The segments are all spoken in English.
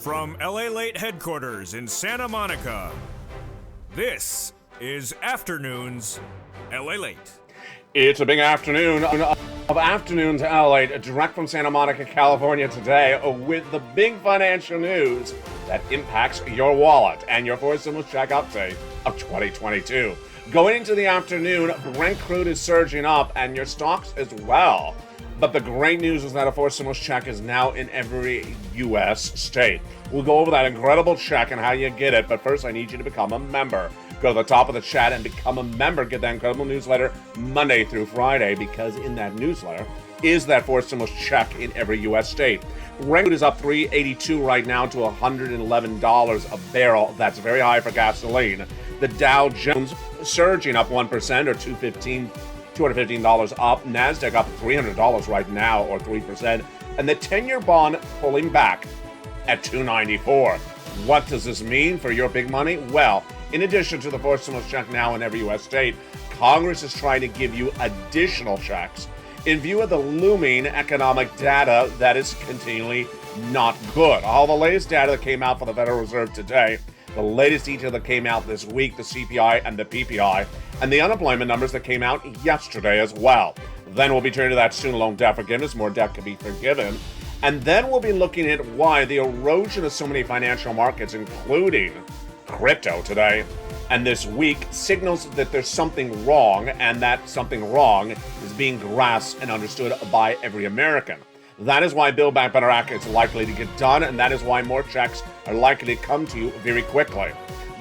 From LALATE headquarters in Santa Monica, this is Afternoons LALATE. It's a big afternoon of Afternoons LALATE, direct from Santa Monica, California today, with the big financial news that impacts your wallet and your Four Stimulus check update of 2022. Going into the afternoon, Brent crude is surging up and your stocks as well. But the great news is that a Four Stimulus check is now in every U.S. state. We'll go over that incredible check and how you get it, but first I need you to become a member. Go to the top of the chat and become a member. Get that incredible newsletter Monday through Friday, because in that newsletter is that Four Stimulus check in every U.S. state. Brent is up $3.82 right now to $111 a barrel. That's very high for gasoline. The Dow Jones surging up 1% or $215 up. NASDAQ up $300 right now, or 3%. And the 10-year bond pulling back at $294. What does this mean for your big money? Well, in addition to the Four Stimulus check now in every U.S. state, Congress is trying to give you additional checks in view of the looming economic data that is continually not good. All the latest data that came out for the Federal Reserve today, the latest detail that came out this week, the CPI and the PPI, and the unemployment numbers that came out yesterday as well. Then we'll be turning to that student loan debt forgiveness. More debt can be forgiven. And then we'll be looking at why the erosion of so many financial markets, including crypto today and this week, signals that there's something wrong, and that something wrong is being grasped and understood by every American. That is why Build Back Better Act is likely to get done, and that is why more checks are likely to come to you very quickly.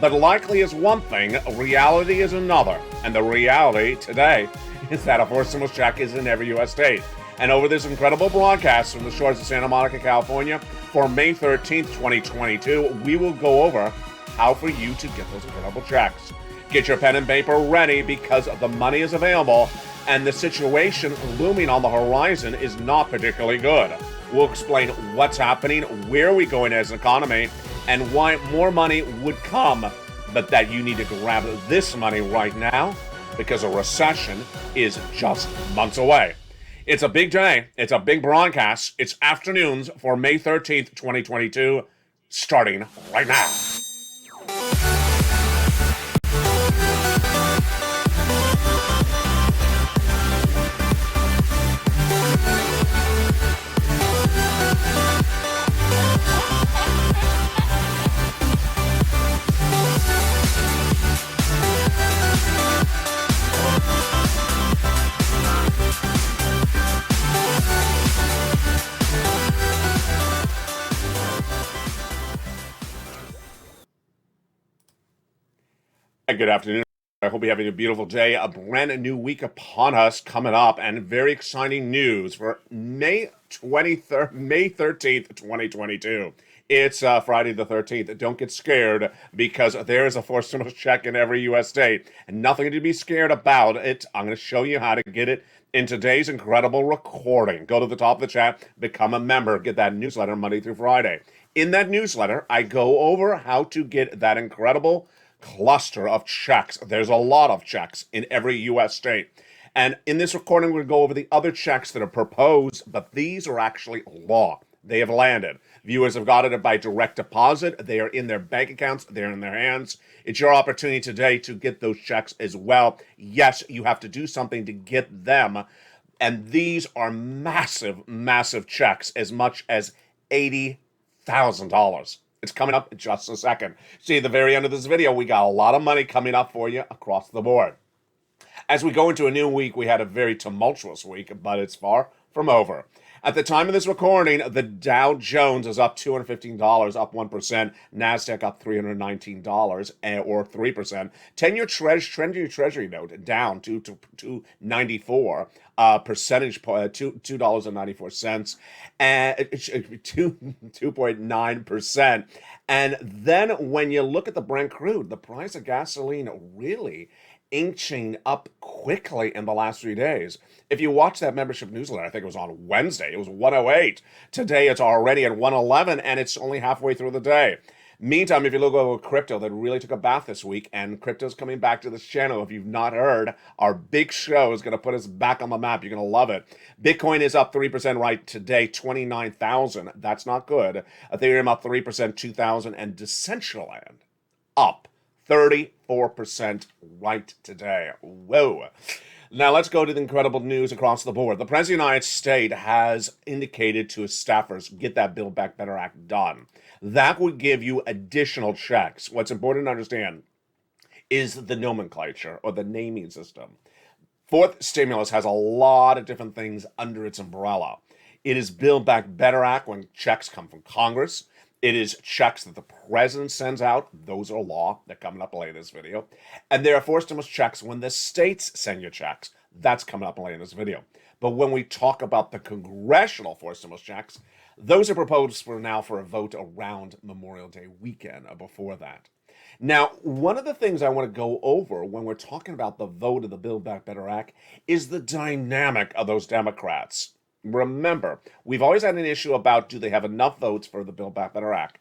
But likely is one thing, reality is another. And the reality today is that a Four Stimulus check is in every U.S. state. And over this incredible broadcast from the shores of Santa Monica, California, for May 13th, 2022, we will go over how for you to get those incredible checks. Get your pen and paper ready, because the money is available and the situation looming on the horizon is not particularly good. We'll explain what's happening, where are we going as an economy, and why more money would come, but that you need to grab this money right now because a recession is just months away. It's a big day. It's a big broadcast. It's Afternoons for May 13th, 2022, starting right now. Good afternoon. I hope you're having a beautiful day. A brand new week upon us coming up, and very exciting news for May 13th, 2022. It's Friday the 13th. Don't get scared, because there is a Four Stimulus check in every U.S. state, and nothing to be scared about it. I'm going to show you how to get it in today's incredible recording. Go to the top of the chat, become a member, get that newsletter Monday through Friday. In that newsletter, I go over how to get that incredible cluster of checks. There's a lot of checks in every U.S. state. And in this recording, we're going to go over the other checks that are proposed, but these are actually law. They have landed. Viewers have got it by direct deposit. They are in their bank accounts. They're in their hands. It's your opportunity today to get those checks as well. Yes, you have to do something to get them. And these are massive, massive checks, as much as $80,000. It's coming up in just a second. See, at the very end of this video, we got a lot of money coming up for you across the board. As we go into a new week, we had a very tumultuous week, but it's far from over. At the time of this recording, the Dow Jones is up $215, up 1%. NASDAQ up $319, or 3%. 10-year Treasury note down to 2.94 percentage point, $2.94, and 2.9%. And then when you look at the Brent crude, the price of gasoline really inching up quickly in the last 3 days. If you watch that membership newsletter, I think it was on Wednesday, it was 108. Today it's already at 111, and it's only halfway through the day. Meantime, if you look over crypto, that really took a bath this week, and crypto's coming back to this channel. If you've not heard, our big show is going to put us back on the map. You're going to love it. Bitcoin is up 3% right today, 29,000. That's not good. Ethereum up 3%, 2,000, and Decentraland up 34% right today. Whoa. Now let's go to the incredible news across the board. The President of the United States has indicated to his staffers, get that Build Back Better Act done. That would give you additional checks. What's important to understand is the nomenclature or the naming system. Fourth stimulus has a lot of different things under its umbrella. It is Build Back Better Act when checks come from Congress. It is checks that the president sends out. Those are law. They're coming up later in this video. And there are fourth stimulus checks when the states send you checks. That's coming up later in this video. But when we talk about the congressional fourth stimulus checks, those are proposed for now for a vote around Memorial Day weekend or before that. Now, one of the things I want to go over when we're talking about the vote of the Build Back Better Act is the dynamic of those Democrats. Remember, we've always had an issue about do they have enough votes for the Build Back Better Act.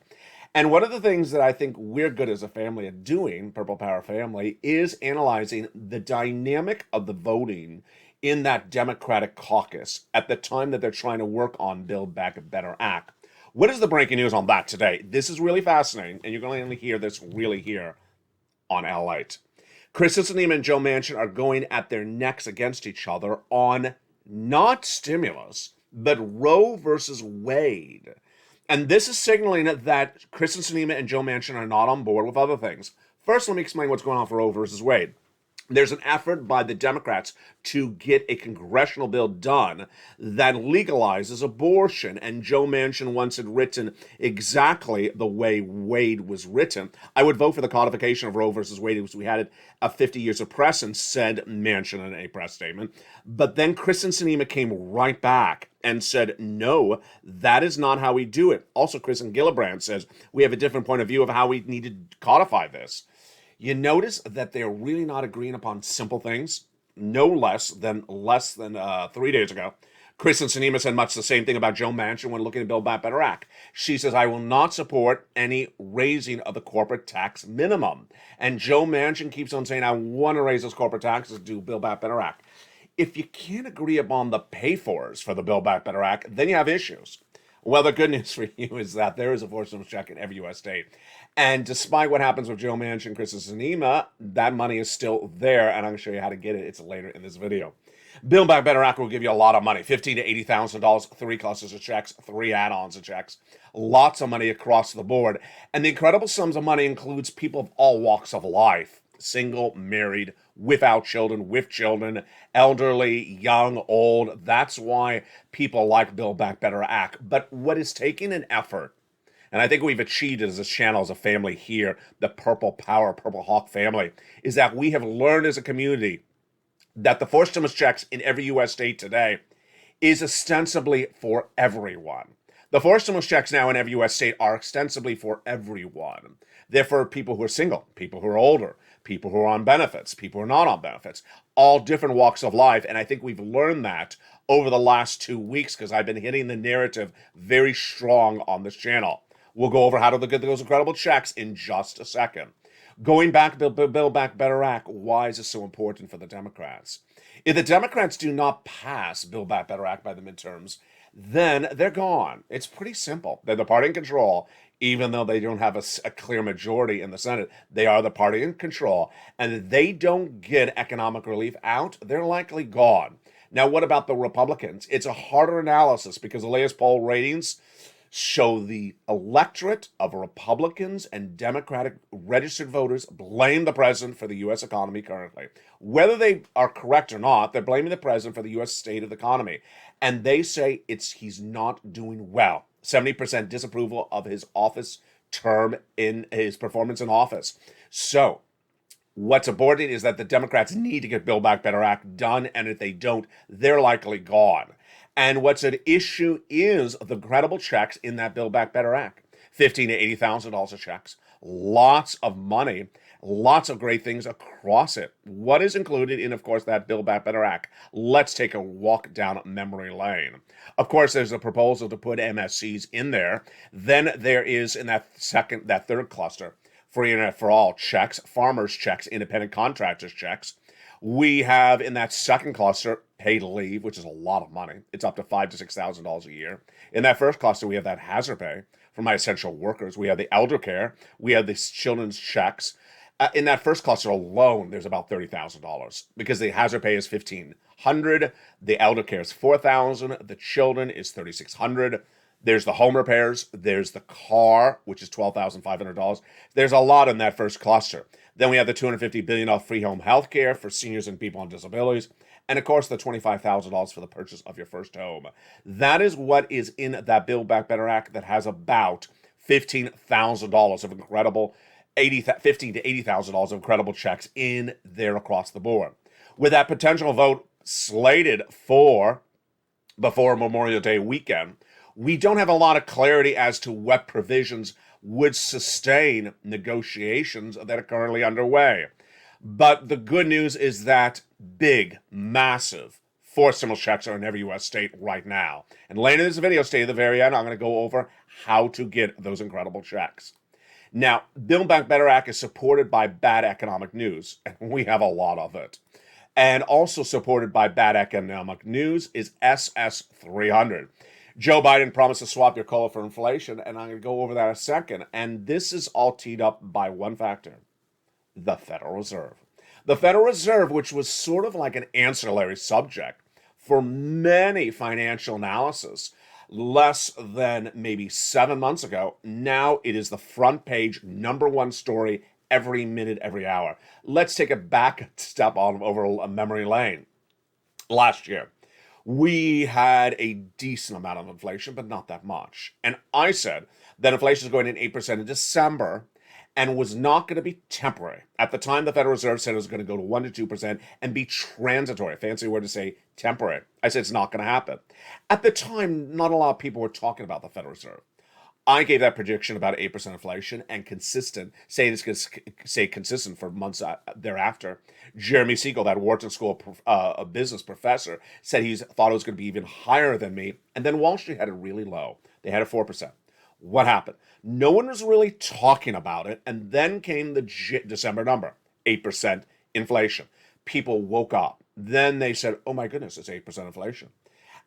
And one of the things that I think we're good as a family at doing, Purple Power family, is analyzing the dynamic of the voting in that Democratic caucus at the time that they're trying to work on Build Back Better Act. What is the breaking news on that today? This is really fascinating, and you're going to only hear this really here on LALATE. Kyrsten Sinema and Joe Manchin are going at their necks against each other on not stimulus, but Roe versus Wade. And this is signaling that Kyrsten Sinema and Joe Manchin are not on board with other things. First, let me explain what's going on for Roe versus Wade. There's an effort by the Democrats to get a congressional bill done that legalizes abortion, and Joe Manchin wants it written exactly the way Wade was written. I would vote for the codification of Roe versus Wade because we had it 50 years of precedent, said Manchin in a press statement. But then Kyrsten Sinema came right back and said, no, that is not how we do it. Also, Kristen Gillibrand says we have a different point of view of how we need to codify this. You notice that they're really not agreeing upon simple things. No less than 3 days ago, Kyrsten Sinema said much the same thing about Joe Manchin when looking to Build Back Better Act. She says, I will not support any raising of the corporate tax minimum. And Joe Manchin keeps on saying, I want to raise those corporate taxes to Build Back Better Act. If you can't agree upon the pay-fors for the Build Back Better Act, then you have issues. Well, the good news for you is that there is a fourth stimulus check in every U.S. state. And despite what happens with Joe Manchin and Kyrsten Sinema, that money is still there, and I'm going to show you how to get it. It's later in this video. Build Back Better Act will give you a lot of money, $15,000 to $80,000, 3 clusters of checks, 3 add-ons of checks, lots of money across the board. And the incredible sums of money includes people of all walks of life, single, married, without children, with children, elderly, young, old. That's why people like Build Back Better Act. But what is taking an effort, and I think we've achieved it as a channel, as a family here, the Purple Power, Purple Hawk family, is that we have learned as a community that the fourth stimulus checks in every U.S. state today is ostensibly for everyone. The fourth stimulus checks now in every U.S. state are ostensibly for everyone. They're for people who are single, people who are older, people who are on benefits, people who are not on benefits, all different walks of life. And I think we've learned that over the last 2 weeks because I've been hitting the narrative very strong on this channel. We'll go over how to look at those incredible checks in just a second. Going back, Build Back Better Act, why is this so important for the Democrats? If the Democrats do not pass Build Back Better Act by the midterms, then they're gone. It's pretty simple. They're the party in control, even though they don't have a clear majority in the Senate. They are the party in control. And if they don't get economic relief out, they're likely gone. Now, what about the Republicans? It's a harder analysis because the latest poll ratings show the electorate of Republicans and Democratic registered voters blame the president for the U.S. economy currently. Whether they are correct or not, they're blaming the president for the U.S. state of the economy. And they say he's not doing well. 70% disapproval of his office term in his performance in office. So what's important is that the Democrats need to get Build Back Better Act done, and if they don't, they're likely gone. And what's at issue is the credible checks in that Build Back Better Act. $15,000 to $80,000 of checks, lots of money. Lots of great things across it. What is included in, of course, that Build Back Better Act? Let's take a walk down memory lane. Of course, there's a proposal to put MSCs in there. Then there is in that third cluster, free internet for all checks, farmers checks, independent contractors checks. We have in that second cluster paid leave, which is a lot of money. It's up to $5,000 to $6,000 a year. In that first cluster, we have that hazard pay for my essential workers. We have the elder care. We have the children's checks. In that first cluster alone, there's about $30,000 because the hazard pay is $1,500, the elder care is $4,000, the children is $3,600. There's the home repairs, there's the car, which is $12,500. There's a lot in that first cluster. Then we have the $250 billion free home health care for seniors and people on disabilities. And of course, the $25,000 for the purchase of your first home. That is what is in that Build Back Better Act that has about $15,000 of incredible, $15,000 to $80,000 of incredible checks in there across the board. With that potential vote slated for before Memorial Day weekend, we don't have a lot of clarity as to what provisions would sustain negotiations that are currently underway. But the good news is that big, massive forced stimulus checks are in every U.S. state right now. And later in this video, stay at the very end, I'm going to go over how to get those incredible checks. Now, Build Back Better Act is supported by bad economic news, and we have a lot of it. And also supported by bad economic news is SS 300. Joe Biden promised to swap your COLA for inflation, and I'm going to go over that in a second. And this is all teed up by one factor, the Federal Reserve. The Federal Reserve, which was sort of like an ancillary subject for many financial analysis less than maybe 7 months ago, now it is the front page #1 story every minute, every hour. Let's take a back step on over a memory lane. Last year, we had a decent amount of inflation, but not that much. And I said that inflation is going in 8% in December and was not going to be temporary. At the time, the Federal Reserve said it was going to go to 1% to 2% and be transitory. Fancy word to say temporary. I said it's not going to happen. At the time, not a lot of people were talking about the Federal Reserve. I gave that prediction about 8% inflation and consistent, saying it's going to stay consistent for months thereafter. Jeremy Siegel, that Wharton School a business professor, said he thought it was going to be even higher than me. And then Wall Street had it really low. They had it 4%. What happened? No one was really talking about it. And then came the December number, 8% inflation. People woke up. Then they said, oh my goodness, it's 8% inflation.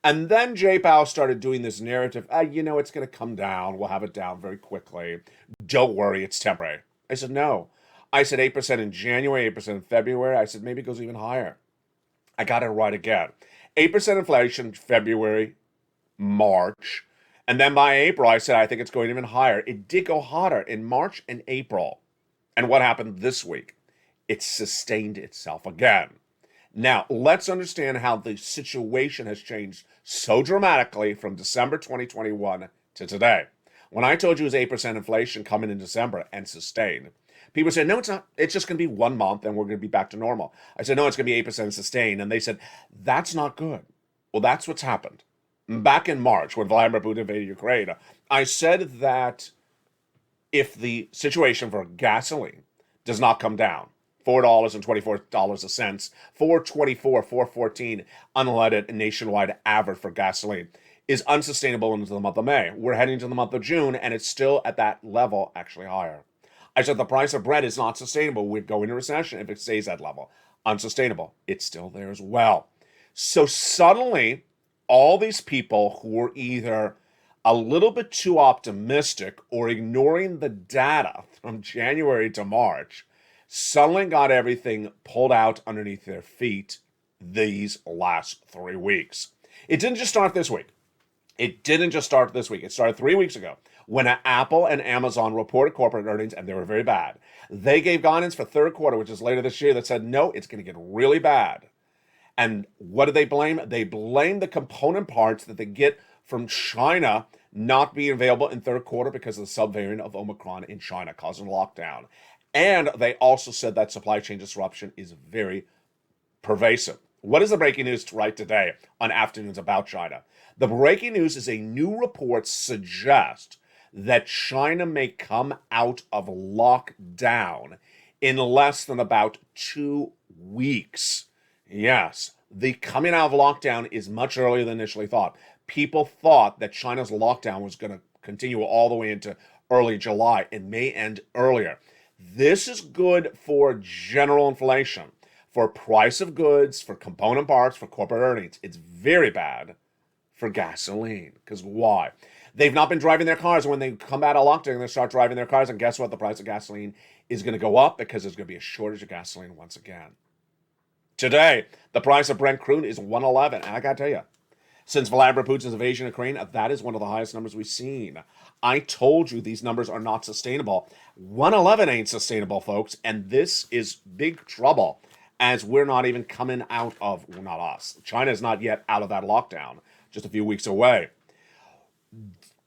And then Jay Powell started doing this narrative, it's going to come down. We'll have it down very quickly. Don't worry, it's temporary. I said, no. I said 8% in January, 8% in February. I said, maybe it goes even higher. I got it right again. 8% inflation, February, March. And then by April, I said, I think it's going even higher. It did go hotter in March and April. And what happened this week? It sustained itself again. Now, let's understand how the situation has changed so dramatically from December 2021 to today. When I told you it was 8% inflation coming in December and sustained, people said, no, it's not. It's just going to be 1 month and we're going to be back to normal. I said, no, it's going to be 8% sustained. And they said, that's not good. Well, that's what's happened. Back in March, when Vladimir Putin invaded Ukraine, I said that if the situation for gasoline does not come down, $4.24, $4.24, $4.14 unleaded nationwide average for gasoline is unsustainable into the month of May. We're heading to the month of June, and it's still at that level, actually higher. I said the price of bread is not sustainable. We'd go into recession if it stays at that level. Unsustainable. It's still there as well. So suddenly, all these people who were either a little bit too optimistic or ignoring the data from January to March suddenly got everything pulled out underneath their feet these last 3 weeks. It didn't just start this week. It started 3 weeks ago when Apple and Amazon reported corporate earnings, and they were very bad. They gave guidance for third quarter, which is later this year, that said, no, it's going to get really bad. And what do they blame? They blame the component parts that they get from China not being available in third quarter because of the subvariant of Omicron in China causing lockdown. And they also said that supply chain disruption is very pervasive. What is the breaking news right today on Afternoons about China? The breaking news is a new report suggests that China may come out of lockdown in less than about 2 weeks. Yes, the coming out of lockdown is much earlier than initially thought. People thought that China's lockdown was going to continue all the way into early July. It may end earlier. This is good for general inflation, for price of goods, for component parts, for corporate earnings. It's very bad for gasoline. Because why? They've not been driving their cars. When they come out of lockdown, they start driving their cars. And guess what? The price of gasoline is going to go up because there's going to be a shortage of gasoline once again. Today, the price of Brent crude is 111. And I got to tell you, since Vladimir Putin's invasion of Ukraine, that is one of the highest numbers we've seen. I told you these numbers are not sustainable. 111 ain't sustainable, folks. And this is big trouble as we're not even coming out of, well, not us. China is not yet out of that lockdown, just a few weeks away.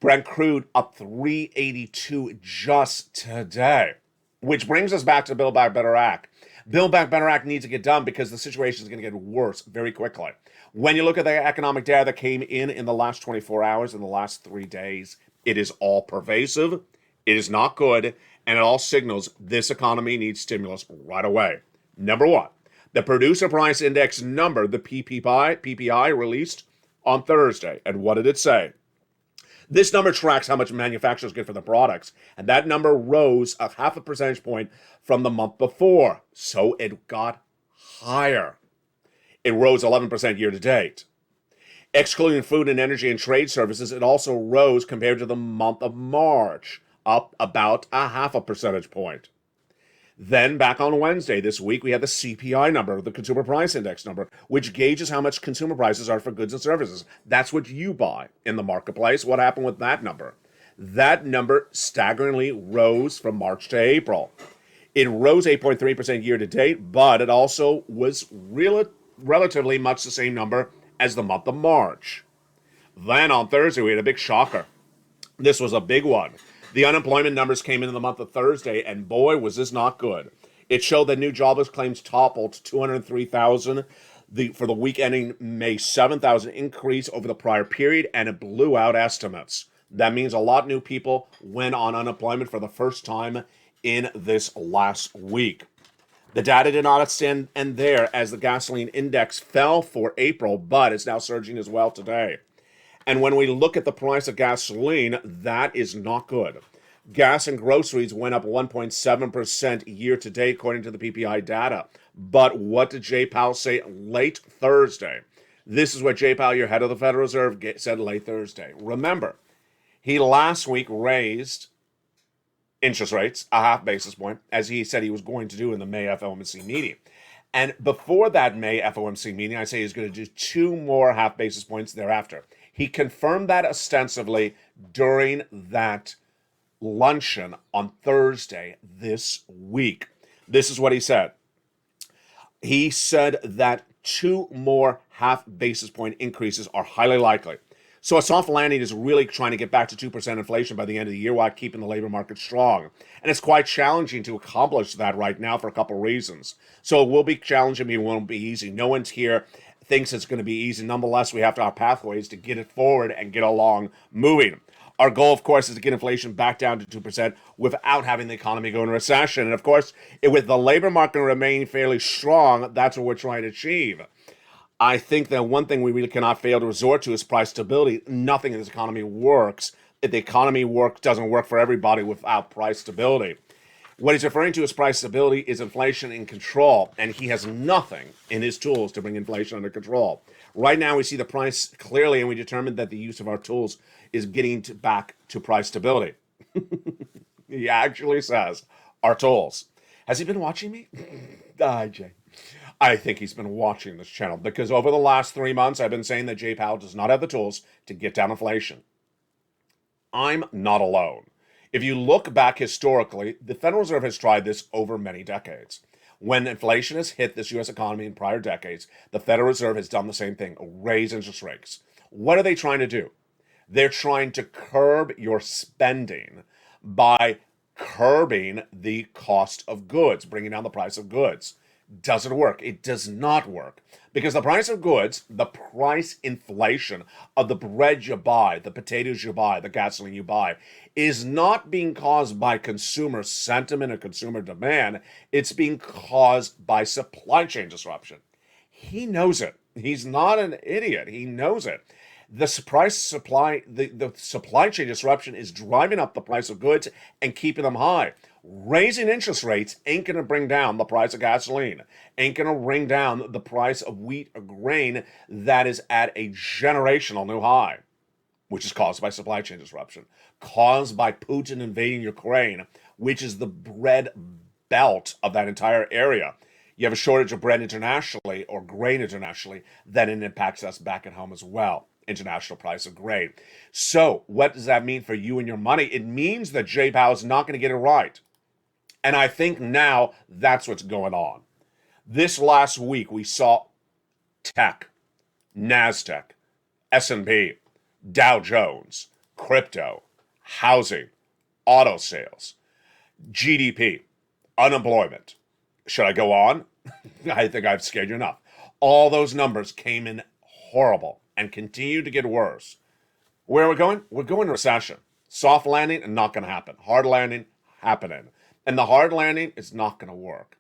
Brent crude up 382 just today, which brings us back to the Build Back Better Act. Build Back Better Act needs to get done because the situation is going to get worse very quickly. When you look at the economic data that came in the last 24 hours, in the last 3 days, it is all pervasive, it is not good, and it all signals this economy needs stimulus right away. Number one, the Producer Price Index number, the PPI released on Thursday. And what did it say? This number tracks how much manufacturers get for their products, and that number rose a half a percentage point from the month before, so it got higher. It rose 11% year to date. Excluding food and energy and trade services, it also rose compared to the month of March, up about a half a percentage point. Then, back on Wednesday this week, we had the CPI number, the Consumer Price Index number, which gauges how much consumer prices are for goods and services. That's what you buy in the marketplace. What happened with that number? That number staggeringly rose from March to April. It rose 8.3% year to date, but it also was relatively much the same number as the month of March. Then on Thursday, we had a big shocker. This was a big one. The unemployment numbers came in the month of Thursday, and boy, was this not good. It showed that new jobless claims toppled 203,000 for the week ending May 7,000 increase over the prior period, and it blew out estimates. That means a lot of new people went on unemployment for the first time in this last week. The data did not end there, as the gasoline index fell for April, but it's now surging as well today. And when we look at the price of gasoline, that is not good. Gas and groceries went up 1.7% year to date, according to the PPI data. But what did Jay Powell say late Thursday? This is what Jay Powell, your head of the Federal Reserve, said late Thursday. Remember, he last week raised interest rates a half basis point, as he said he was going to do in the May FOMC meeting. And before that May FOMC meeting, I say he's going to do 2 more half basis points thereafter. He confirmed that ostensibly during that luncheon on Thursday this week. This is what he said. He said that 2 more half basis point increases are highly likely. So a soft landing is really trying to get back to 2% inflation by the end of the year while keeping the labor market strong. And it's quite challenging to accomplish that right now for a couple of reasons. So it will be challenging, it won't be easy. No one's here thinks it's going to be easy. Nonetheless, we have to have pathways to get it forward and get along moving. Our goal, of course, is to get inflation back down to 2% without having the economy go into recession. And of course, with the labor market remaining fairly strong, that's what we're trying to achieve. I think that one thing we really cannot fail to resort to is price stability. Nothing in this economy works if the economy doesn't work for everybody without price stability. What he's referring to as price stability is inflation in control, and he has nothing in his tools to bring inflation under control. Right now, we see the price clearly, and we determined that the use of our tools is getting back to price stability. He actually says, our tools. Has he been watching me? Jay. I think he's been watching this channel because over the last 3 months, I've been saying that Jay Powell does not have the tools to get down inflation. I'm not alone. If you look back historically, the Federal Reserve has tried this over many decades. When inflation has hit this U.S. economy in prior decades, the Federal Reserve has done the same thing, raise interest rates. What are they trying to do? They're trying to curb your spending by curbing the cost of goods, bringing down the price of goods. Does it work? It does not work. Because the price of goods, the price inflation of the bread you buy, the potatoes you buy, the gasoline you buy, is not being caused by consumer sentiment or consumer demand. It's being caused by supply chain disruption. He knows it. He's not an idiot. He knows it. The supply chain disruption is driving up the price of goods and keeping them high. Raising interest rates ain't going to bring down the price of gasoline, ain't going to bring down the price of wheat or grain that is at a generational new high, which is caused by supply chain disruption, caused by Putin invading Ukraine, which is the bread belt of that entire area. You have a shortage of bread internationally or grain internationally, then it impacts us back at home as well. International price of grain. So what does that mean for you and your money? It means that Jay Powell is not going to get it right. And I think now that's what's going on. This last week we saw tech, NASDAQ, S&P, Dow Jones, crypto, housing, auto sales, GDP, unemployment. Should I go on? I think I've scared you enough. All those numbers came in horrible and continue to get worse. Where are we going? We're going to recession. Soft landing, not going to happen. Hard landing, happening. And the hard landing is not going to work.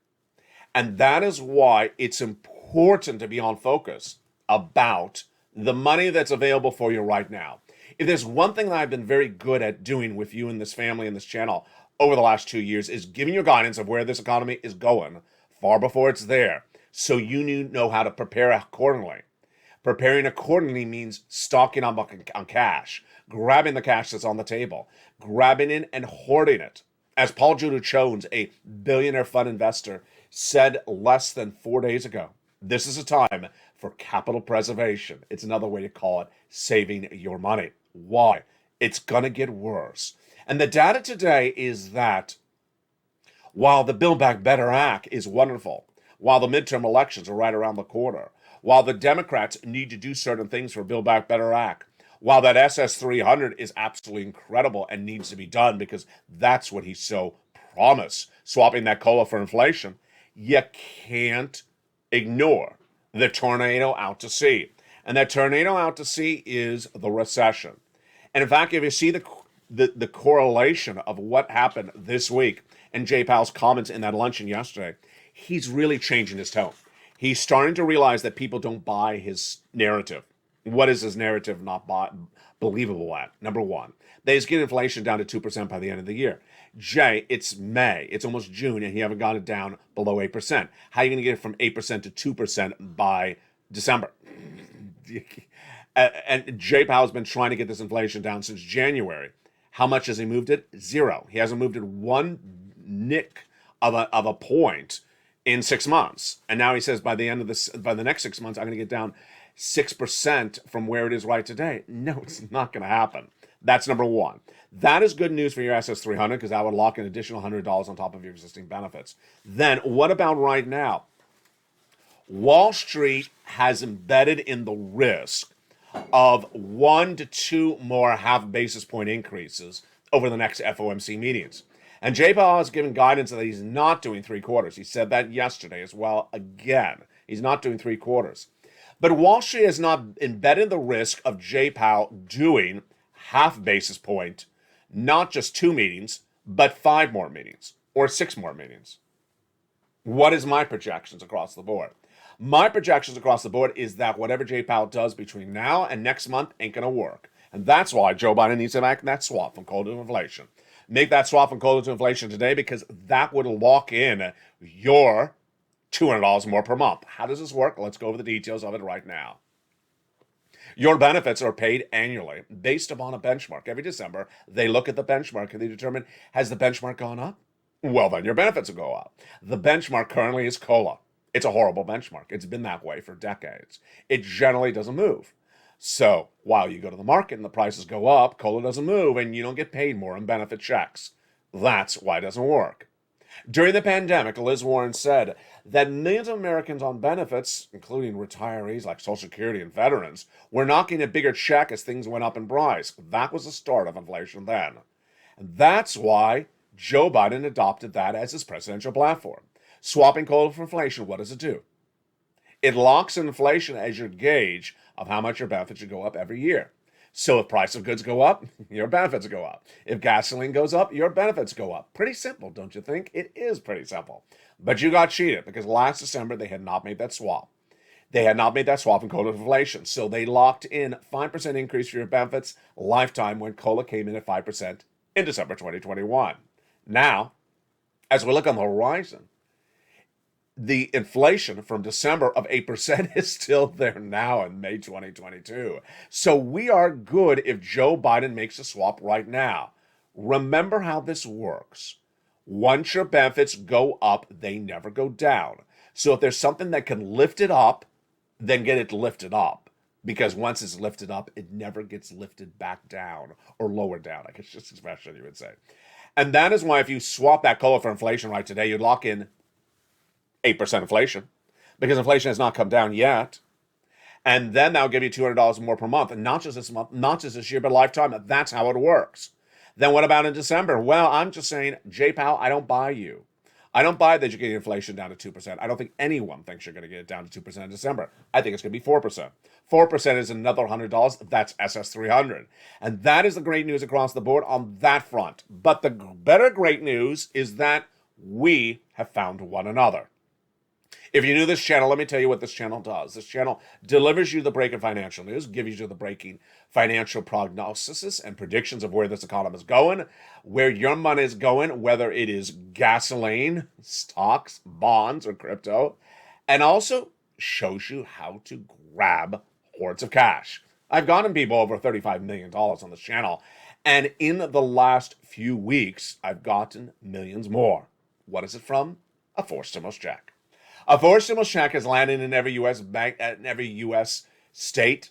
And that is why it's important to be on focus about the money that's available for you right now. If there's one thing that I've been very good at doing with you and this family and this channel over the last 2 years is giving you guidance of where this economy is going far before it's there, so you know how to prepare accordingly. Preparing accordingly means stocking on cash, grabbing the cash that's on the table, grabbing it and hoarding it. As Paul Judah Jones, a billionaire fund investor, said less than 4 days ago, this is a time for capital preservation. It's another way to call it saving your money. Why? It's going to get worse. And the data today is that while the Build Back Better Act is wonderful, while the midterm elections are right around the corner, while the Democrats need to do certain things for Build Back Better Act, while that SS 300 is absolutely incredible and needs to be done because that's what he so promised, swapping that COLA for inflation, you can't ignore the tornado out to sea. And that tornado out to sea is the recession. And in fact, if you see the correlation of what happened this week and Jay Powell's comments in that luncheon yesterday, he's really changing his tone. He's starting to realize that people don't buy his narrative. What is his narrative not believable at? Number one, that he's getting inflation down to 2% by the end of the year. Jay, it's May. It's almost June, and you haven't got it down below 8%. How are you going to get it from 8% to 2% by December? And Jay Powell's been trying to get this inflation down since January. How much has he moved it? Zero. He hasn't moved it one nick of a point in 6 months. And now he says by the next 6 months, I'm going to get down 6% from where it is right today. No, it's not going to happen. That's number one. That is good news for your SS 300 because that would lock an additional $100 on top of your existing benefits. Then what about right now? Wall Street has embedded in the risk of 1 to 2 more half basis point increases over the next FOMC meetings. And Jay Powell has given guidance that he's not doing 3 quarters. He said that yesterday as well. Again, he's not doing 3 quarters. But Wall Street has not embedded the risk of Jay Powell doing half basis point, not just 2 meetings, but 5 more meetings or 6 more meetings. What is my projections across the board? My projections across the board is that whatever Jay Powell does between now and next month ain't going to work. And that's why Joe Biden needs to make that swap from coal to inflation. Make that swap from coal to inflation today because that would lock in your $200 more per month. How does this work? Let's go over the details of it right now. Your benefits are paid annually based upon a benchmark. Every December, they look at the benchmark and they determine, has the benchmark gone up? Well, then your benefits will go up. The benchmark currently is COLA. It's a horrible benchmark. It's been that way for decades. It generally doesn't move. So while you go to the market and the prices go up, COLA doesn't move and you don't get paid more in benefit checks. That's why it doesn't work. During the pandemic, Liz Warren said that millions of Americans on benefits, including retirees like Social Security and veterans, were not getting a bigger check as things went up in price. That was the start of inflation then. And that's why Joe Biden adopted that as his presidential platform. Swapping COLA for inflation, what does it do? It locks in inflation as your gauge of how much your benefits should go up every year. So if price of goods go up, your benefits go up. If gasoline goes up, your benefits go up. Pretty simple, don't you think? It is pretty simple. But you got cheated because last December they had not made that swap. They had not made that swap in COLA inflation. So they locked in 5% increase for your benefits lifetime when COLA came in at 5% in December 2021. Now, as we look on the horizon, the inflation from December of 8% is still there now in May 2022. So we are good if Joe Biden makes a swap right now. Remember how this works. Once your benefits go up, they never go down. So if there's something that can lift it up, then get it lifted up. Because once it's lifted up, it never gets lifted back down or lower down. I guess just expression you would say. And that is why if you swap that COLA for inflation right today, you lock in 8% inflation, because inflation has not come down yet. And then that'll give you $200 more per month, and not just this month, not just this year, but lifetime. That's how it works. Then what about in December? Well, I'm just saying, J. Powell, I don't buy you. I don't buy that you're getting inflation down to 2%. I don't think anyone thinks you're going to get it down to 2% in December. I think it's going to be 4%. 4% is another $100. That's SS300. And that is the great news across the board on that front. But the better great news is that we have found one another. If you're new to this channel, let me tell you what this channel does. This channel delivers you the breaking financial news, gives you the breaking financial prognosis and predictions of where this economy is going, where your money is going, whether it is gasoline, stocks, bonds, or crypto, and also shows you how to grab hordes of cash. I've gotten people over $35 million on this channel, and in the last few weeks, I've gotten millions more. What is it from? A forced stimulus check. A forced stimulus check has landed in every U.S. bank, in every U.S. state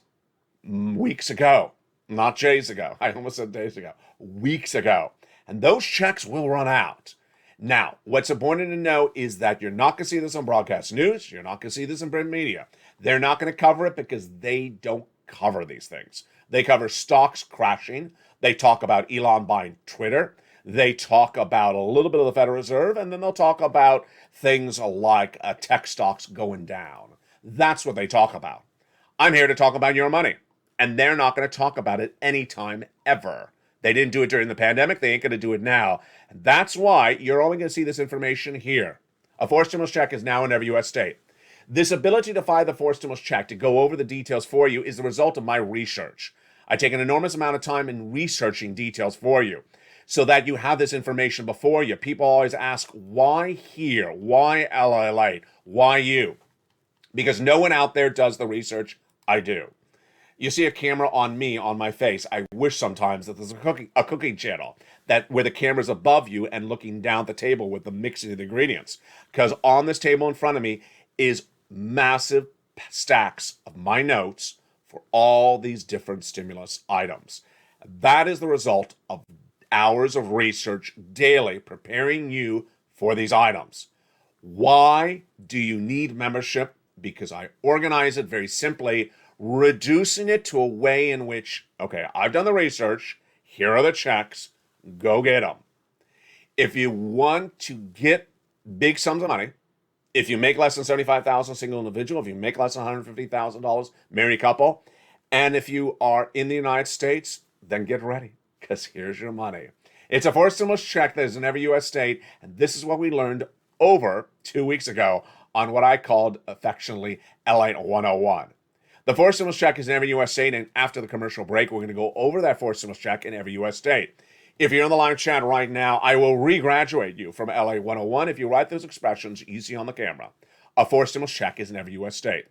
weeks ago. Not days ago. I almost said days ago. Weeks ago. And those checks will run out. Now, what's important to know is that you're not going to see this on broadcast news. You're not going to see this in print media. They're not going to cover it because they don't cover these things. They cover stocks crashing. They talk about Elon buying Twitter. They talk about a little bit of the Federal Reserve, and then they'll talk about things like tech stocks going down. That's what they talk about. I'm here to talk about your money, and they're not going to talk about it anytime ever. They didn't do it during the pandemic. They ain't going to do it now. And that's why you're only going to see this information here. A forced stimulus check is now in every U.S. state. This ability to file the forced stimulus check to go over the details for you is the result of my research. I take an enormous amount of time in researching details for you, so that you have this information before you. People always ask, why here? Why LALATE? Why you? Because no one out there does the research I do. You see a camera on me, on my face. I wish sometimes that there's a cooking channel where the camera's above you and looking down the table with the mixing of the ingredients. Because on this table in front of me is massive stacks of my notes for all these different stimulus items. That is the result of hours of research daily preparing you for these items. Why do you need membership? Because I organize it very simply, reducing it to a way in which, okay, I've done the research, here are the checks, go get them. If you want to get big sums of money, if you make less than $75,000 single individual, if you make less than $150,000 married couple, and if you are in the United States, then get ready. Because here's your money. It's a forced stimulus check that is in every U.S. state, and this is what we learned over 2 weeks ago on what I called affectionately LALATE 101. The forced stimulus check is in every U.S. state, and after the commercial break, we're going to go over that forced stimulus check in every U.S. state. If you're in the live chat right now, I will regraduate you from LALATE 101 if you write those expressions you see on the camera. A forced stimulus check is in every U.S. state.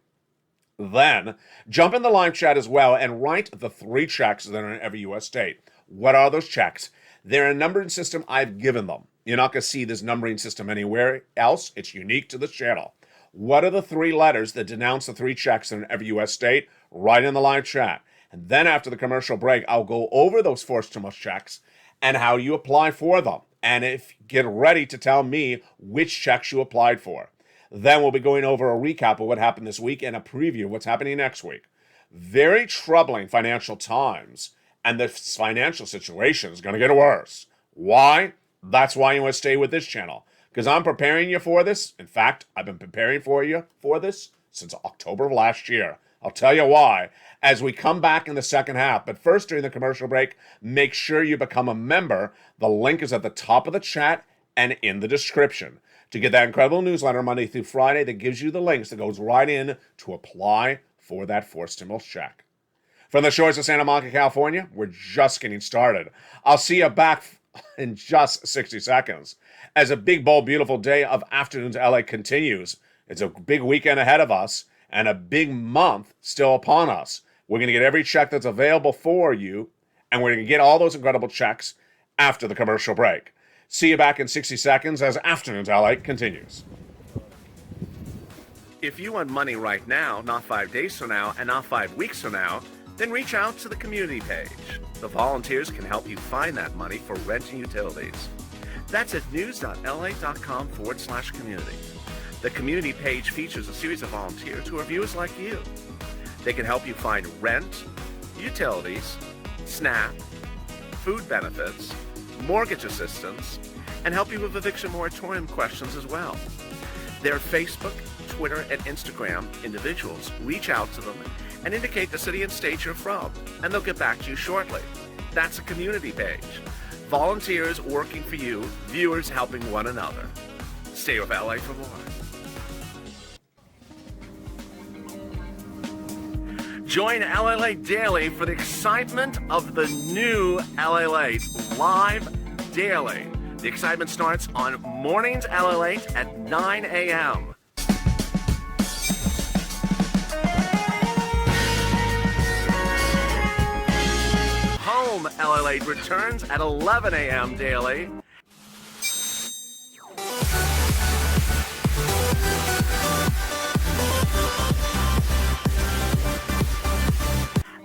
Then, jump in the live chat as well and write the 3 checks that are in every U.S. state. What are those checks? They're a numbering system I've given them. You're not going to see this numbering system anywhere else. It's unique to this channel. What are the 3 letters that denounce the 3 checks in every U.S. state? Write in the live chat. And then after the commercial break, I'll go over those forced stimulus checks and how you apply for them. And get ready to tell me which checks you applied for. Then we'll be going over a recap of what happened this week and a preview of what's happening next week. Very troubling financial times. And the financial situation is going to get worse. Why? That's why you want to stay with this channel. because I'm preparing you for this. In fact, I've been preparing for you for this since October of last year. I'll tell you why as we come back in the second half. But first, during the commercial break, make sure you become a member. The link is at the top of the chat and in the description to get that incredible newsletter Monday through Friday that gives you the links that goes right in to apply for that forced stimulus check. From the shores of Santa Monica, California, we're just getting started. I'll see you back in just 60 seconds as a big, bold, beautiful day of Afternoons LA continues. It's a big weekend ahead of us and a big month still upon us. We're going to get every check that's available for you, and we're going to get all those incredible checks after the commercial break. See you back in 60 seconds as Afternoons LA continues. If you want money right now, not 5 days from now, and not 5 weeks from now, then reach out to the community page. The volunteers can help you find that money for rent and utilities. That's at news.la.com/community. The community page features a series of volunteers who are viewers like you. They can help you find rent, utilities, SNAP, food benefits, mortgage assistance, and help you with eviction moratorium questions as well. Their Facebook, Twitter, and Instagram individuals reach out to them and indicate the city and state you're from, and they'll get back to you shortly. That's a community page. Volunteers working for you, viewers helping one another. Stay with LA for more. Join LALATE daily for the excitement of the new LALATE live daily. The excitement starts on mornings LALATE at 9 a.m. Home LALATE returns at 11 a.m. daily.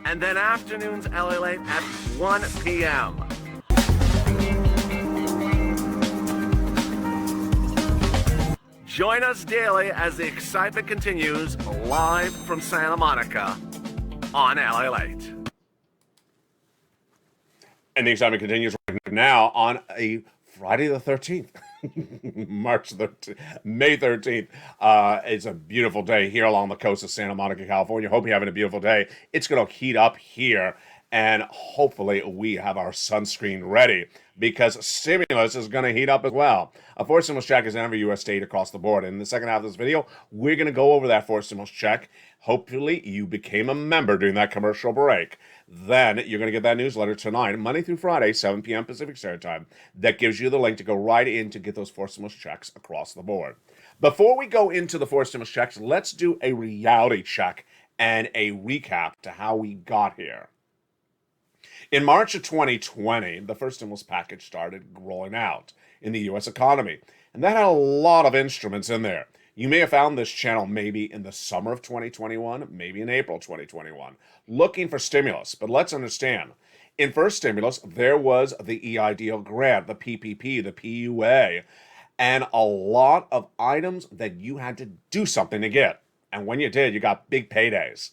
And then Afternoons LALATE at 1 p.m. Join us daily as the excitement continues live from Santa Monica on LALATE. And the excitement continues right now on a Friday the 13th. March 13th, May 13th. It's a beautiful day here along the coast of Santa Monica, California. Hope you're having a beautiful day. It's going to heat up here, and hopefully we have our sunscreen ready because stimulus is going to heat up as well. A forced stimulus check is in every U.S. state across the board. And in the second half of this video, we're going to go over that forced stimulus check. Hopefully you became a member during that commercial break. Then you're going to get that newsletter tonight, Monday through Friday, 7 p.m. Pacific Standard Time. That gives you the link to go right in to get those forced stimulus checks across the board. Before we go into the forced stimulus checks, let's do a reality check and a recap to how we got here. In March of 2020, the first stimulus package started rolling out in the U.S. economy, and that had a lot of instruments in there. You may have found this channel maybe in the summer of 2021, maybe in April 2021, looking for stimulus. But let's understand, in first stimulus, there was the EIDL grant, the PPP, the PUA, and a lot of items that you had to do something to get. And when you did, you got big paydays.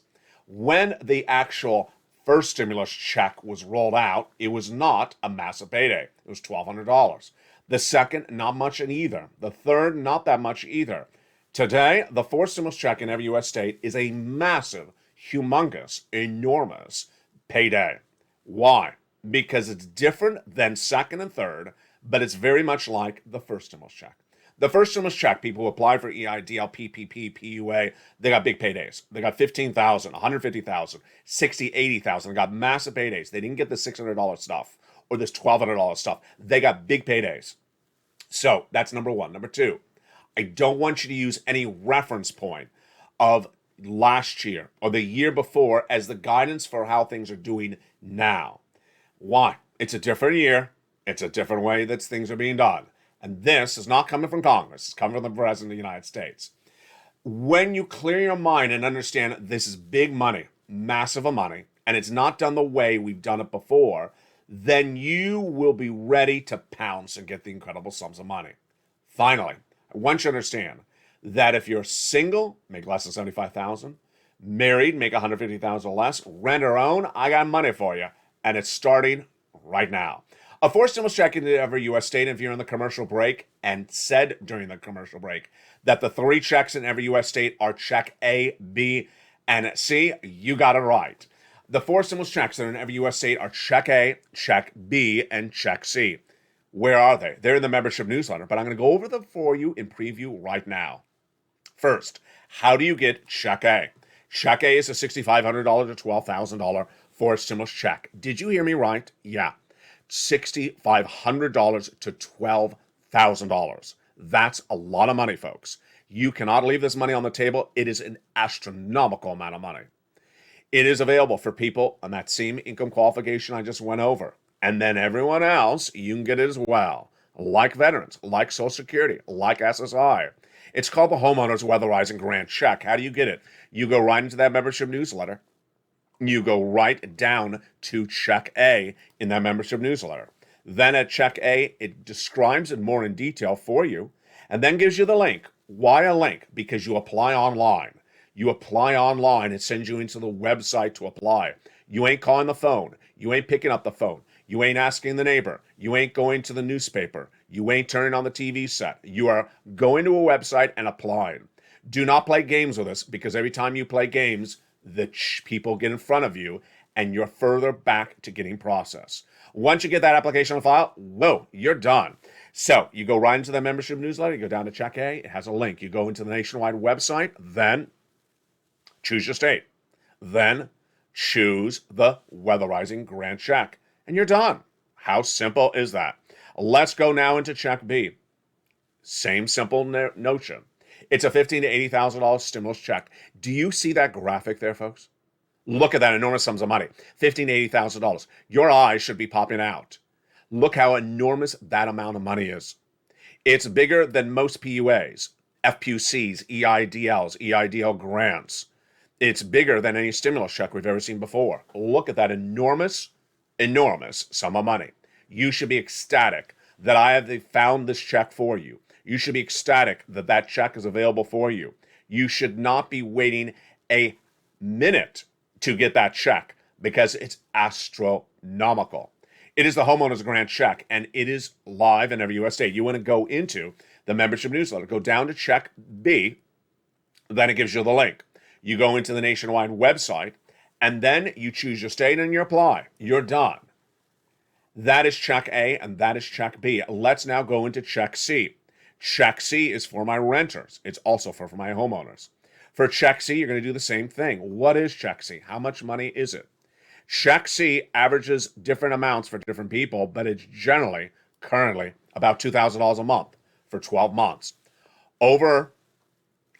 When the actual first stimulus check was rolled out, it was not a massive payday. It was $1,200. The second, not much in either. The third, not that much either. Today, the forced stimulus check in every U.S. state is a massive, humongous, enormous payday. Why? Because it's different than second and third, but it's very much like the first stimulus check. The first stimulus check, people who applied for EIDL, PPP, PUA, they got big paydays. They got $15,000, $150,000, $60,000, $80,000. They got massive paydays. They didn't get the $600 stuff or this $1,200 stuff. They got big paydays. So that's number one. Number two, I don't want you to use any reference point of last year or the year before as the guidance for how things are doing now. Why? It's a different year. It's a different way that things are being done. And this is not coming from Congress. It's coming from the President of the United States. When you clear your mind and understand this is big money, massive money, and it's not done the way we've done it before, then you will be ready to pounce and get the incredible sums of money. Finally, I want you to understand that if you're single, make less than $75,000, married, make $150,000 less, rent or own, I got money for you, and it's starting right now. A forced stimulus check into every U.S. state. If you're in the commercial break and said during the commercial break that the 3 checks in every U.S. state are check A, B, and C, you got it right. The 4 stimulus checks that are in every U.S. state are check A, check B, and check C. Where are they? They're in the membership newsletter, but I'm going to go over them for you in preview right now. First, how do you get check A? Check A is a $6,500 to $12,000 forced stimulus check. Did you hear me right? Yeah. $6,500 to $12,000. That's a lot of money, folks. You cannot leave this money on the table. It is an astronomical amount of money. It is available for people on that same income qualification I just went over. And then everyone else, you can get it as well. Like veterans, like Social Security, like SSI. It's called the Homeowners Weatherizing Grant Check. How do you get it? You go right into that membership newsletter. You go right down to check A in that membership newsletter. Then at check A, it describes it more in detail for you and then gives you the link. Why a link? Because you apply online. You apply online, it sends you into the website to apply. You ain't calling the phone. You ain't picking up the phone. You ain't asking the neighbor. You ain't going to the newspaper. You ain't turning on the TV set. You are going to a website and applying. Do not play games with us, because every time you play games, the people get in front of you and you're further back to getting processed. Once you get that application on file, whoa, you're done. So you go right into the membership newsletter, you go down to check A, it has a link. You go into the nationwide website, then choose your state. Then choose the weatherizing grant check, and you're done. How simple is that? Let's go now into check B. Same simple notion. It's a $15,000 to $80,000 stimulus check. Do you see that graphic there, folks? Look at that enormous sums of money. $15,000 to $80,000. Your eyes should be popping out. Look how enormous that amount of money is. It's bigger than most PUAs, FPUCs, EIDLs, EIDL grants. It's bigger than any stimulus check we've ever seen before. Look at that enormous sum of money. You should be ecstatic that I have found this check for you. You should be ecstatic that that check is available for you. You should not be waiting a minute to get that check, because it's astronomical. It is the Homeowners Grant Check, and it is live in every U.S. state. You want to go into the membership newsletter, go down to check B, then it gives you the link. You go into the nationwide website, and then you choose your state and you apply. You're done. That is check A, and that is check B. Let's now go into check C. Check C is for my renters. It's also for my homeowners. For check C, you're going to do the same thing. What is check C? How much money is it? Check C averages different amounts for different people, but it's generally, currently, about $2,000 a month for 12 months. Over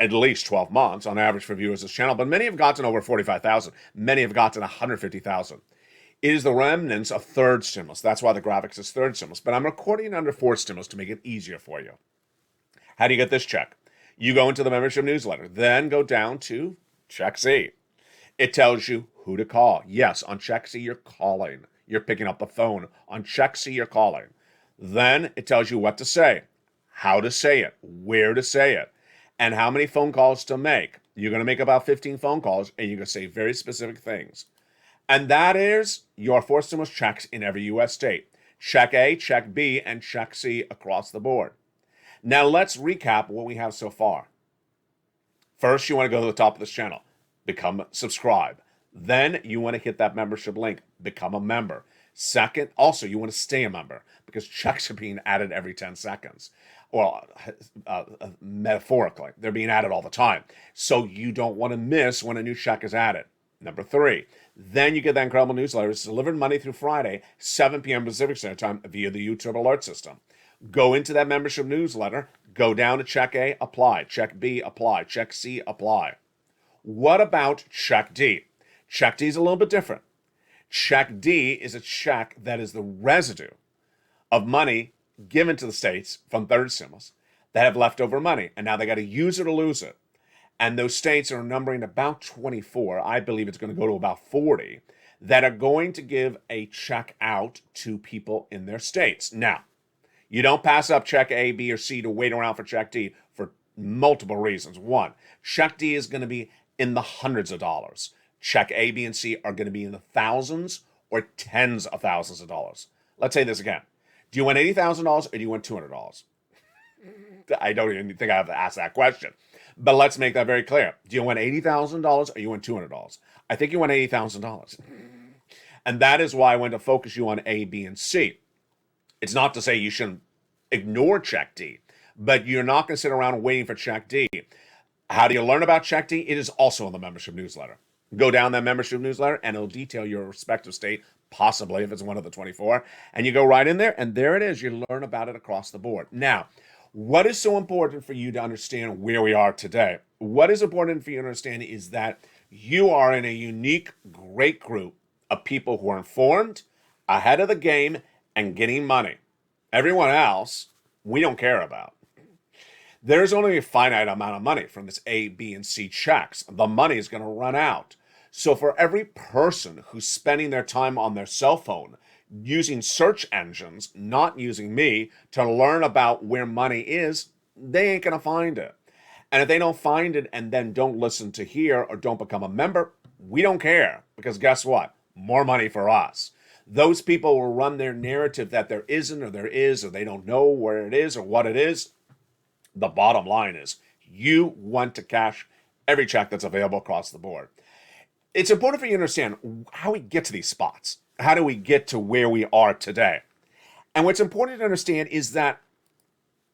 at least 12 months on average for viewers of this channel, but many have gotten over 45,000. Many have gotten 150,000. It is the remnants of third stimulus. That's why the graphic says third stimulus, but I'm recording under fourth stimulus to make it easier for you. How do you get this check? You go into the membership newsletter, then go down to check C. It tells you who to call. Yes, on check C, you're calling. You're picking up the phone. On check C, you're calling. Then it tells you what to say, how to say it, where to say it, and how many phone calls to make. You're going to make about 15 phone calls, and you're going to say very specific things. And that is your forced stimulus checks in every U.S. state. Check A, check B, and check C across the board. Now let's recap what we have so far. First, you want to go to the top of this channel, subscribe. Then you want to hit that membership link, become a member. Second, also you want to stay a member, because checks are being added every 10 seconds. Well, metaphorically, they're being added all the time. So you don't want to miss when a new check is added. Number 3, then you get that incredible newsletter. It's delivered Monday through Friday, 7 p.m. Pacific Standard Time via the YouTube alert system. Go into that membership newsletter, go down to check A, apply, check B, apply, check C, apply. What about check D? Check D is a little bit different. Check D is a check that is the residue of money given to the states from third stimulus that have leftover money, and now they got to use it or lose it. And those states are numbering about 24. I believe it's going to go to about 40 that are going to give a check out to people in their states. Now, you don't pass up check A, B, or C to wait around for check D for multiple reasons. One, check D is going to be in the hundreds of dollars. Check A, B, and C are going to be in the thousands or tens of thousands of dollars. Let's say this again. Do you want $80,000 or do you want $200? I don't even think I have to ask that question. But let's make that very clear. Do you want $80,000 or you want $200? I think you want $80,000. And that is why I went to focus you on A, B, and C. It's not to say you shouldn't ignore check D, but you're not going to sit around waiting for check D. How do you learn about check D? It is also in the membership newsletter. Go down that membership newsletter and it'll detail your respective state, possibly if it's one of the 24, and you go right in there and there it is. You learn about it across the board. Now, what is so important for you to understand where we are today? What is important for you to understand is that you are in a unique, great group of people who are informed, ahead of the game, and getting money. Everyone else, we don't care about. There's only a finite amount of money from this A, B, and C checks. The money is going to run out. So for every person who's spending their time on their cell phone, using search engines, not using me, to learn about where money is, they ain't going to find it. And if they don't find it and then don't listen to here or don't become a member, we don't care. Because guess what? More money for us. Those people will run their narrative that there isn't or there is, or they don't know where it is or what it is. The bottom line is you want to cash every check that's available across the board. It's important for you to understand how we get to these spots. How do we get to where we are today? And what's important to understand is that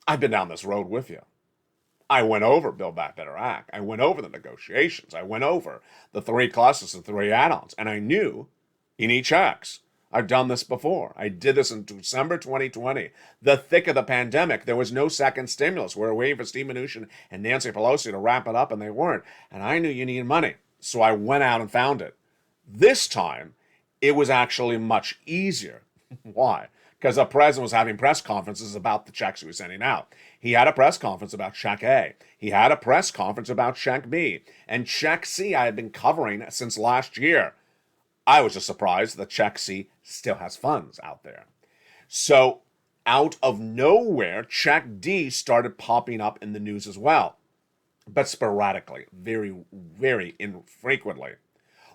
I've been down this road with you. I went over Build Back Better Act. I went over the negotiations. I went over the 3 classes and 3 add-ons. And I knew you need checks. I've done this before. I did this in December 2020. The thick of the pandemic, there was no second stimulus. We were waiting for Steve Mnuchin and Nancy Pelosi to wrap it up, and they weren't. And I knew you needed money. So I went out and found it. This time, it was actually much easier. Why? Because the president was having press conferences about the checks he was sending out. He had a press conference about check A. He had a press conference about check B. And check C I had been covering since last year. I was just surprised that check C still has funds out there. So out of nowhere, check D started popping up in the news as well. But sporadically, very, very infrequently.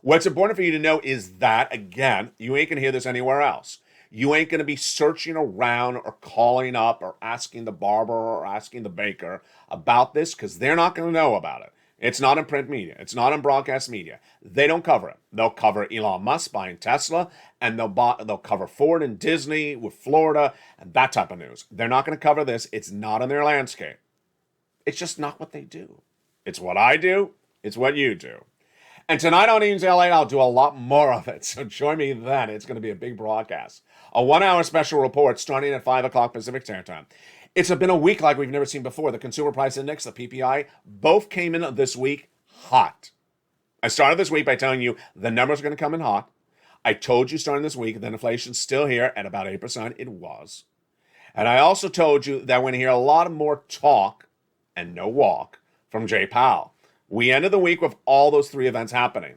What's important for you to know is that, again, you ain't going to hear this anywhere else. You ain't going to be searching around or calling up or asking the barber or asking the baker about this because they're not going to know about it. It's not in print media. It's not in broadcast media. They don't cover it. They'll cover Elon Musk buying Tesla, and they'll cover Ford and Disney with Florida and that type of news. They're not going to cover this. It's not in their landscape. It's just not what they do. It's what I do. It's what you do. And tonight on Eames LA, I'll do a lot more of it. So join me then. It's going to be a big broadcast. A 1-hour special report starting at 5 o'clock Pacific Standard Time. It's been a week like we've never seen before. The Consumer Price Index, the PPI, both came in this week hot. I started this week by telling you the numbers are going to come in hot. I told you starting this week that inflation's still here at about 8%. It was. And I also told you that we're going to hear a lot more talk and no walk from Jay Powell. We ended the week with all those 3 events happening.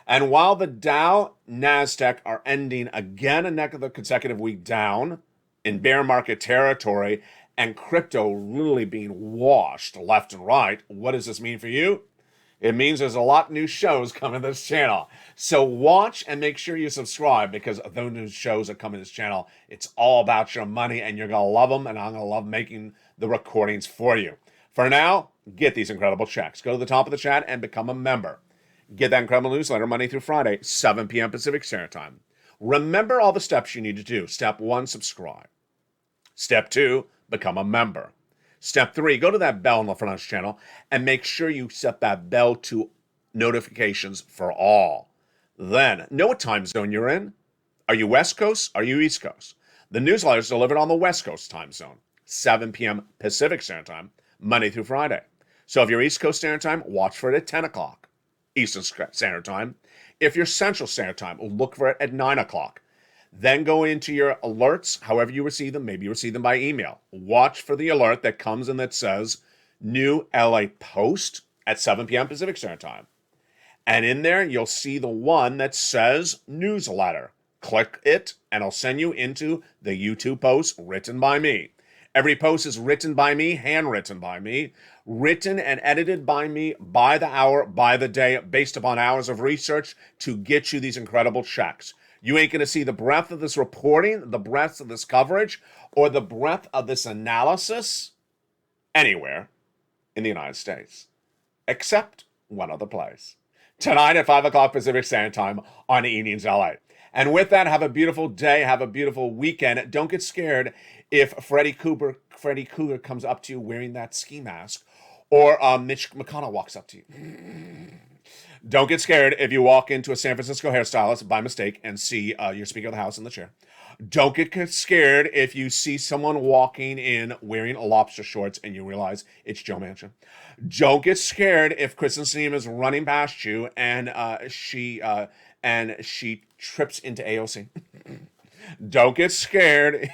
And while the Dow, NASDAQ are ending again another consecutive week down in bear market territory and crypto really being washed left and right, what does this mean for you? It means there's a lot of new shows coming to this channel. So watch and make sure you subscribe because those new shows that come to this channel, it's all about your money and you're going to love them and I'm going to love making the recordings for you. For now, get these incredible checks. Go to the top of the chat and become a member. Get that incredible newsletter Monday through Friday, 7 p.m. Pacific Standard Time. Remember all the steps you need to do. Step 1, subscribe. Step 2, become a member. Step 3, go to that bell on the front of this channel and make sure you set that bell to notifications for all. Then, know what time zone you're in. Are you West Coast? Are you East Coast? The newsletter is delivered on the West Coast time zone, 7 p.m. Pacific Standard Time, Monday through Friday. So if you're East Coast Standard Time, watch for it at 10 o'clock Eastern Standard Time. If you're Central Standard Time, look for it at 9 o'clock. Then go into your alerts, however you receive them. Maybe you receive them by email. Watch for the alert that comes in that says new LA post at 7 p.m. Pacific Standard Time. And in there, you'll see the one that says newsletter. Click it, and it'll send you into the YouTube post written by me. Every post is written by me, handwritten by me, written and edited by me by the hour, by the day, based upon hours of research to get you these incredible checks. You ain't going to see the breadth of this reporting, the breadth of this coverage, or the breadth of this analysis anywhere in the United States, except one other place. Tonight at 5 o'clock Pacific Standard Time on Evenings LA. And with that, have a beautiful day, have a beautiful weekend. Don't get scared if Freddy Cougar comes up to you wearing that ski mask, or Mitch McConnell walks up to you. Don't get scared if you walk into a San Francisco hairstylist by mistake and see your Speaker of the House in the chair. Don't get scared if you see someone walking in wearing lobster shorts and you realize it's Joe Manchin. Don't get scared if Kristen Sinema is running past you and she trips into AOC. Don't get scared.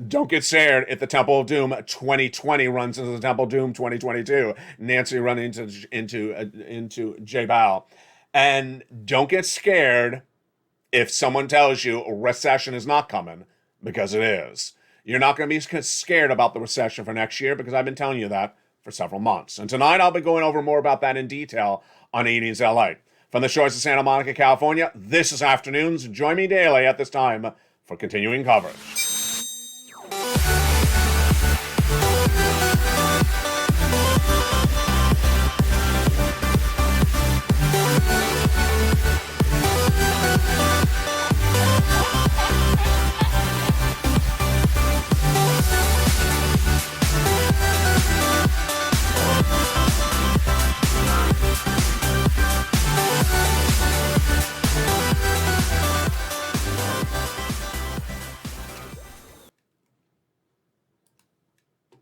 Don't get scared if the Temple of Doom 2020 runs into the Temple of Doom 2022. Nancy running into Jay Bowell. And don't get scared if someone tells you a recession is not coming, because it is. You're not going to be scared about the recession for next year, because I've been telling you that for several months. And tonight I'll be going over more about that in detail on Evenings LA. From the shores of Santa Monica, California, this is Afternoons. Join me daily at this time for continuing coverage.